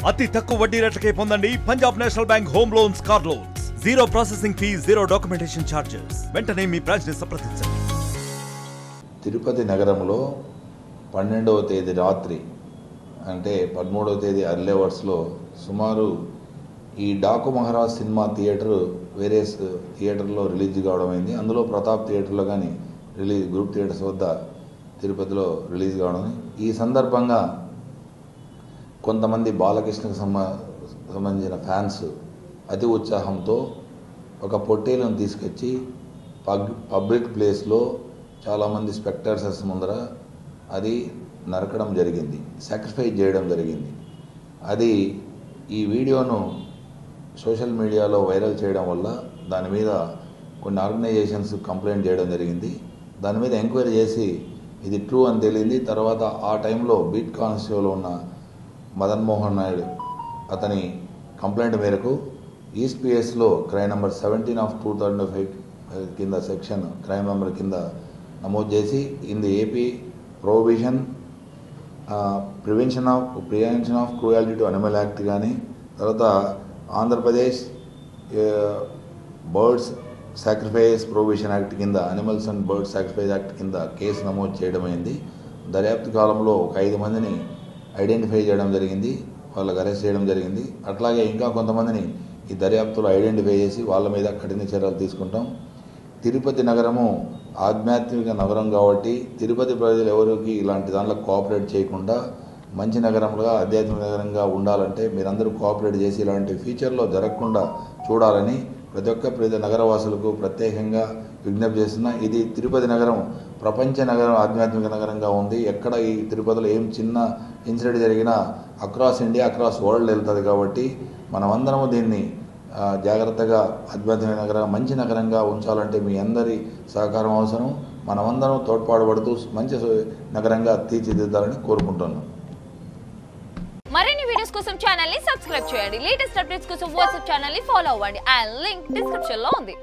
అతి తక్కువ వడ్డీ రేట్లకే పొందండి Punjab national bank home loans, car loans. Zero processing fee, zero documentation charges. వెంటనే మీ బ్రాంచ్ ని సంప్రదించండి. తిరుపతి నగరంలో 12వ తేదీ రాత్రి అంటే 13వ తేదీ అర్లీ అవర్స్లో సుమారు ఈ Daaku Maharaj cinema theatre various థియేటర్లో రిలీజ్ కావడం అయింది. అందులో ప్రతాప్ థియేటర్లో కానీ గ్రూప్ థియేటర్స్ వద్ద తిరుపతిలో రిలీజ్ కావడం. ఈ సందర్భంగా కొంతమంది బాలకృష్ణకు సంబంధించిన ఫ్యాన్స్ అతి ఉత్సాహంతో ఒక పొట్టేలను తీసుకొచ్చి పబ్లిక్ ప్లేస్లో చాలామంది స్పెక్టర్స్ ముందర అది నరకడం జరిగింది, సాక్రిఫైస్ చేయడం జరిగింది. అది ఈ వీడియోను సోషల్ మీడియాలో వైరల్ చేయడం వల్ల దాని మీద కొన్ని ఆర్గనైజేషన్స్ కంప్లైంట్ చేయడం జరిగింది. దాని మీద ఎంక్వైరీ చేసి ఇది ట్రూ అని తేలింది. తర్వాత ఆ టైంలో బీట్ కానిస్టేబుల్ ఉన్న మదన్ మోహన్ నాయుడు అతని కంప్లైంట్ మేరకు ఈస్ట్ పిఎస్లో క్రైమ్ నెంబర్ 17/2005 కింద సెక్షన్ క్రైమ్ నెంబర్ కింద నమోదు చేసి in the AP prohibition prevention of cruelty to animal act కానీ తర్వాత Andhra Pradesh birds sacrifice prohibition act కింద animals and birds sacrifice act కింద కేసు నమోదు చేయడమైంది. దర్యాప్తు కాలంలో ఒక 5 మందిని ఐడెంటిఫై చేయడం జరిగింది, వాళ్ళకి అరెస్ట్ చేయడం జరిగింది. అట్లాగే ఇంకా కొంతమందిని ఈ దర్యాప్తులో ఐడెంటిఫై చేసి వాళ్ళ మీద కఠిన చర్యలు తీసుకుంటాం. తిరుపతి నగరము ఆధ్యాత్మిక నగరం కాబట్టి తిరుపతి ప్రజలు ఎవరికి ఇలాంటి దాంట్లో కోఆపరేట్ చేయకుండా మంచి నగరంగా ఆధ్యాత్మిక నగరంగా ఉండాలంటే మీరందరూ కోఆపరేట్ చేసి ఇలాంటి ఫ్యూచర్లో జరగకుండా చూడాలని ప్రతి ఒక్క నగరవాసులకు ప్రత్యేకంగా విజ్ఞప్తి చేస్తున్నా. ఇది తిరుపతి నగరం ప్రపంచ నగరం, ఆధ్యాత్మిక నగరంగా ఉంది. ఎక్కడ ఈ తిరుపతిలో ఏం చిన్న ఇన్సిడెంట్ జరిగినా అక్రాస్ ఇండియా అక్రాస్ వరల్డ్ వెళ్తుంది. కాబట్టి మనమందరము దీన్ని జాగ్రత్తగా ఆధ్యాత్మిక నగరం మంచి నగరంగా ఉంచాలంటే మీ అందరి సహకారం అవసరం. మనమందరం తోడ్పాటుపడుతూ మంచి నగరంగా తీర్చిదిద్దాలని కోరుకుంటున్నాం. మరిన్ని వీడియోస్ కోసం ఛానల్ ని సబ్స్క్రైబ్ చేయండి. లేటెస్ట్ అప్డేట్స్ కోసం వాట్సాప్ ఛానల్ ని ఫాలో అవ్వండి. అండ్ లింక్ డిస్క్రిప్షన్ లో ఉంది.